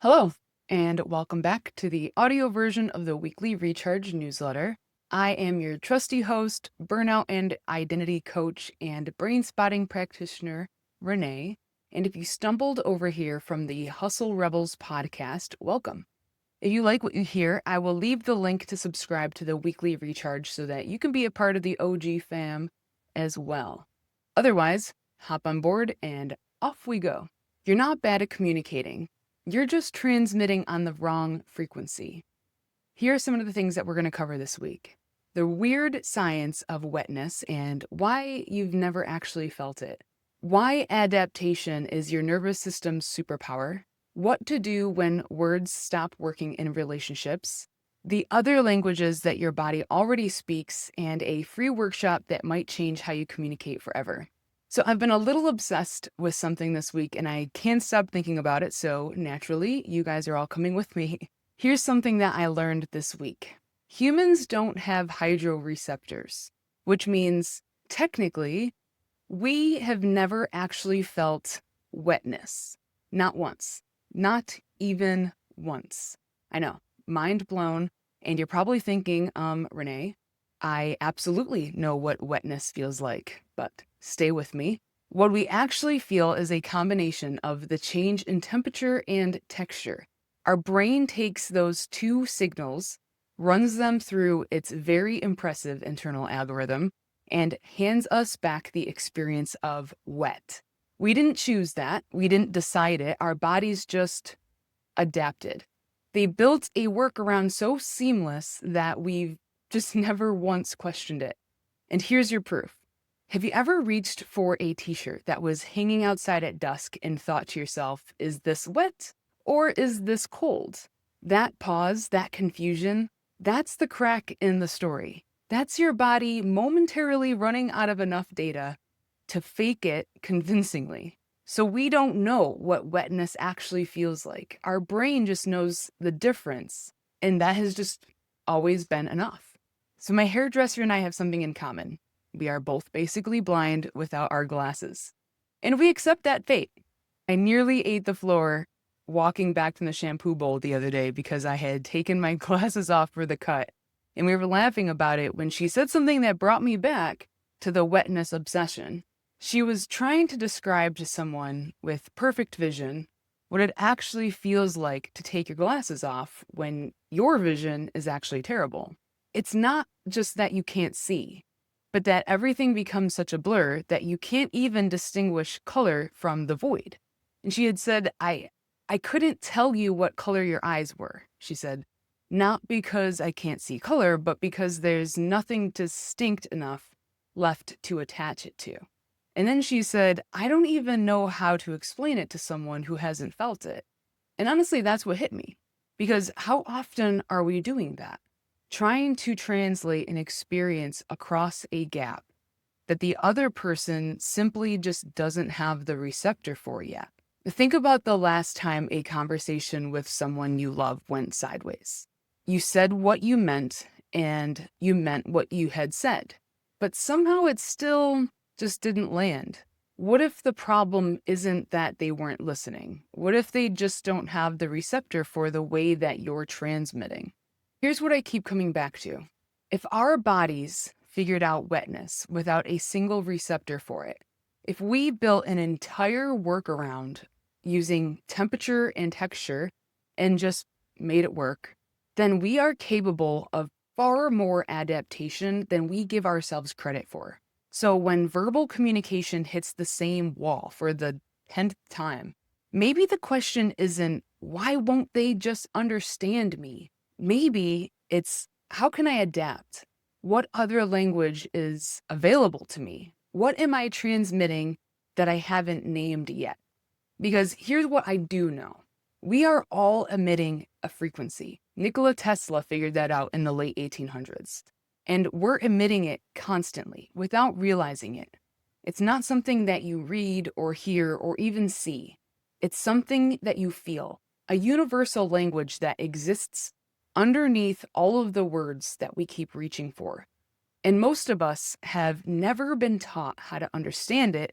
Hello, and welcome back to the audio version of the weekly Recharge newsletter. I am your trusty host, burnout and identity coach, and brain spotting practitioner, Renae. And if you stumbled over here from the Hustle Rebels podcast, welcome. If you like what you hear, I will leave the link to subscribe to the weekly Recharge so that you can be a part of the OG fam as well. Otherwise, hop on board and off we go. You're not bad at communicating. You're just transmitting on the wrong frequency. Here are some of the things that we're going to cover this week. The weird science of wetness and why you've never actually felt it. Why adaptation is your nervous system's superpower. What to do when words stop working in relationships. The other languages that your body already speaks, and a free workshop that might change how you communicate forever. So I've been a little obsessed with something this week and I can't stop thinking about it. So naturally, you guys are all coming with me. Here's something that I learned this week. Humans don't have hydroreceptors, which means technically we have never actually felt wetness. Not once. Not even once. I know, mind blown. And you're probably thinking, Renae, I absolutely know what wetness feels like, but stay with me. What we actually feel is a combination of the change in temperature and texture. Our brain takes those two signals, runs them through its very impressive internal algorithm, and hands us back the experience of wet. We didn't choose that. We didn't decide it. Our bodies just adapted. They built a workaround so seamless that we've just never once questioned it. And here's your proof. Have you ever reached for a t-shirt that was hanging outside at dusk and thought to yourself, is this wet or is this cold? That pause, that confusion, that's the crack in the story. That's your body momentarily running out of enough data to fake it convincingly. So we don't know what wetness actually feels like. Our brain just knows the difference, and that has just always been enough. So my hairdresser and I have something in common. We are both basically blind without our glasses. And we accept that fate. I nearly ate the floor walking back from the shampoo bowl the other day because I had taken my glasses off for the cut. And we were laughing about it when she said something that brought me back to the wetness obsession. She was trying to describe to someone with perfect vision what it actually feels like to take your glasses off when your vision is actually terrible. It's not just that you can't see, but that everything becomes such a blur that you can't even distinguish color from the void. And she had said, I couldn't tell you what color your eyes were. She said, not because I can't see color, but because there's nothing distinct enough left to attach it to. And then she said, I don't even know how to explain it to someone who hasn't felt it. And honestly, that's what hit me. Because how often are we doing that? Trying to translate an experience across a gap that the other person simply just doesn't have the receptor for yet. Think about the last time a conversation with someone you love went sideways. You said what you meant, and you meant what you had said, but somehow it still just didn't land. What if the problem isn't that they weren't listening? What if they just don't have the receptor for the way that you're transmitting? Here's what I keep coming back to. If our bodies figured out wetness without a single receptor for it, if we built an entire workaround using temperature and texture and just made it work, then we are capable of far more adaptation than we give ourselves credit for. So when verbal communication hits the same wall for the 10th time, maybe the question isn't, why won't they just understand me? Maybe it's, how can I adapt? What other language is available to me? What am I transmitting that I haven't named yet? Because here's what I do know. We are all emitting a frequency. Nikola Tesla figured that out in the late 1800s. And we're emitting it constantly without realizing it. It's not something that you read or hear or even see. It's something that you feel, a universal language that exists underneath all of the words that we keep reaching for. And most of us have never been taught how to understand it,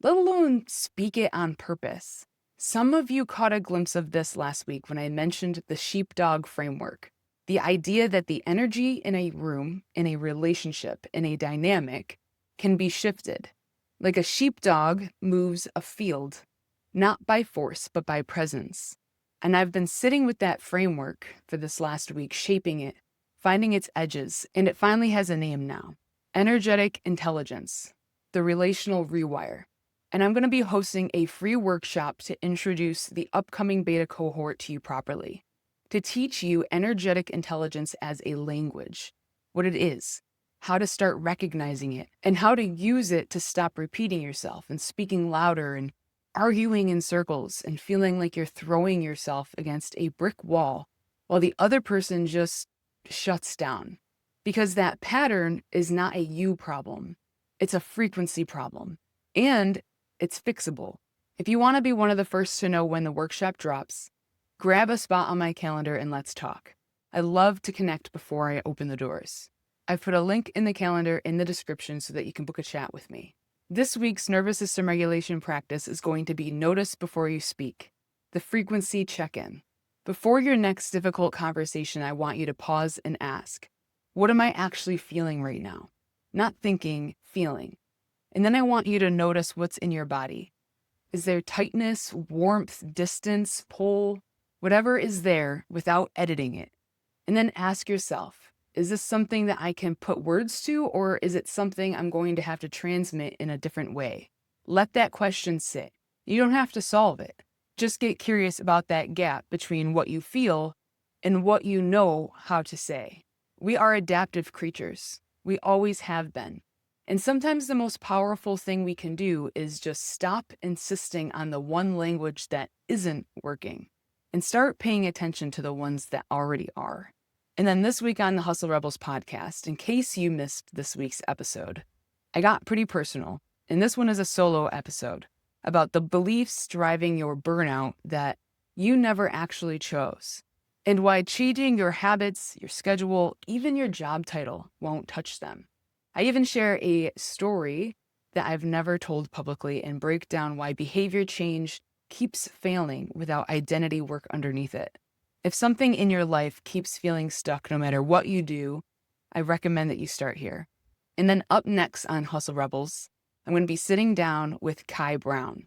let alone speak it on purpose. Some of you caught a glimpse of this last week when I mentioned the sheepdog framework. The idea that the energy in a room, in a relationship, in a dynamic can be shifted. Like a sheepdog moves a field, not by force, but by presence. And I've been sitting with that framework for this last week, shaping it, finding its edges, and it finally has a name now. Energetic intelligence, the relational rewire. And I'm going to be hosting a free workshop to introduce the upcoming beta cohort to you properly, to teach you energetic intelligence as a language, what it is, how to start recognizing it, and how to use it to stop repeating yourself and speaking louder and arguing in circles and feeling like you're throwing yourself against a brick wall while the other person just shuts down. Because that pattern is not a you problem. It's a frequency problem. And it's fixable. If you want to be one of the first to know when the workshop drops, grab a spot on my calendar and let's talk. I love to connect before I open the doors. I've put a link in the calendar in the description so that you can book a chat with me. This week's nervous system regulation practice is going to be notice before you speak, the frequency check-in. Before your next difficult conversation, I want you to pause and ask, what am I actually feeling right now? Not thinking, feeling. And then I want you to notice what's in your body. Is there tightness, warmth, distance, pull, whatever is there without editing it? And then ask yourself, is this something that I can put words to, or is it something I'm going to have to transmit in a different way? Let that question sit. You don't have to solve it. Just get curious about that gap between what you feel and what you know how to say. We are adaptive creatures. We always have been. And sometimes the most powerful thing we can do is just stop insisting on the one language that isn't working and start paying attention to the ones that already are. And then this week on the Hustle Rebels podcast, in case you missed this week's episode, I got pretty personal. And this one is a solo episode about the beliefs driving your burnout that you never actually chose, and why changing your habits, your schedule, even your job title won't touch them. I even share a story that I've never told publicly and break down why behavior change keeps failing without identity work underneath it. If something in your life keeps feeling stuck no matter what you do, I recommend that you start here. And then up next on Hustle Rebels, I'm going to be sitting down with Kai Brown,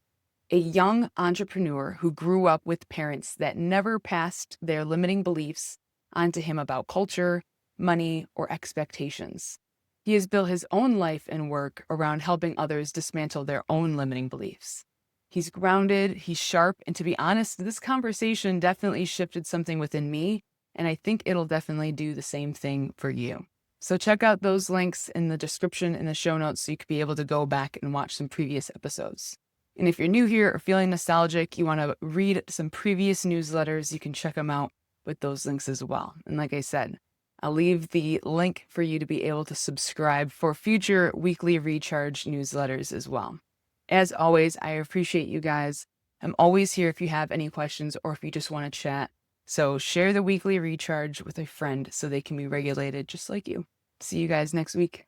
a young entrepreneur who grew up with parents that never passed their limiting beliefs onto him about culture, money, or expectations. He has built his own life and work around helping others dismantle their own limiting beliefs. He's grounded, he's sharp, and to be honest, this conversation definitely shifted something within me, and I think it'll definitely do the same thing for you. So check out those links in the description in the show notes so you could be able to go back and watch some previous episodes. And if you're new here or feeling nostalgic, you want to read some previous newsletters, you can check them out with those links as well. And like I said, I'll leave the link for you to be able to subscribe for future weekly recharge newsletters as well. As always, I appreciate you guys. I'm always here if you have any questions or if you just want to chat. So share the weekly recharge with a friend so they can be regulated just like you. See you guys next week.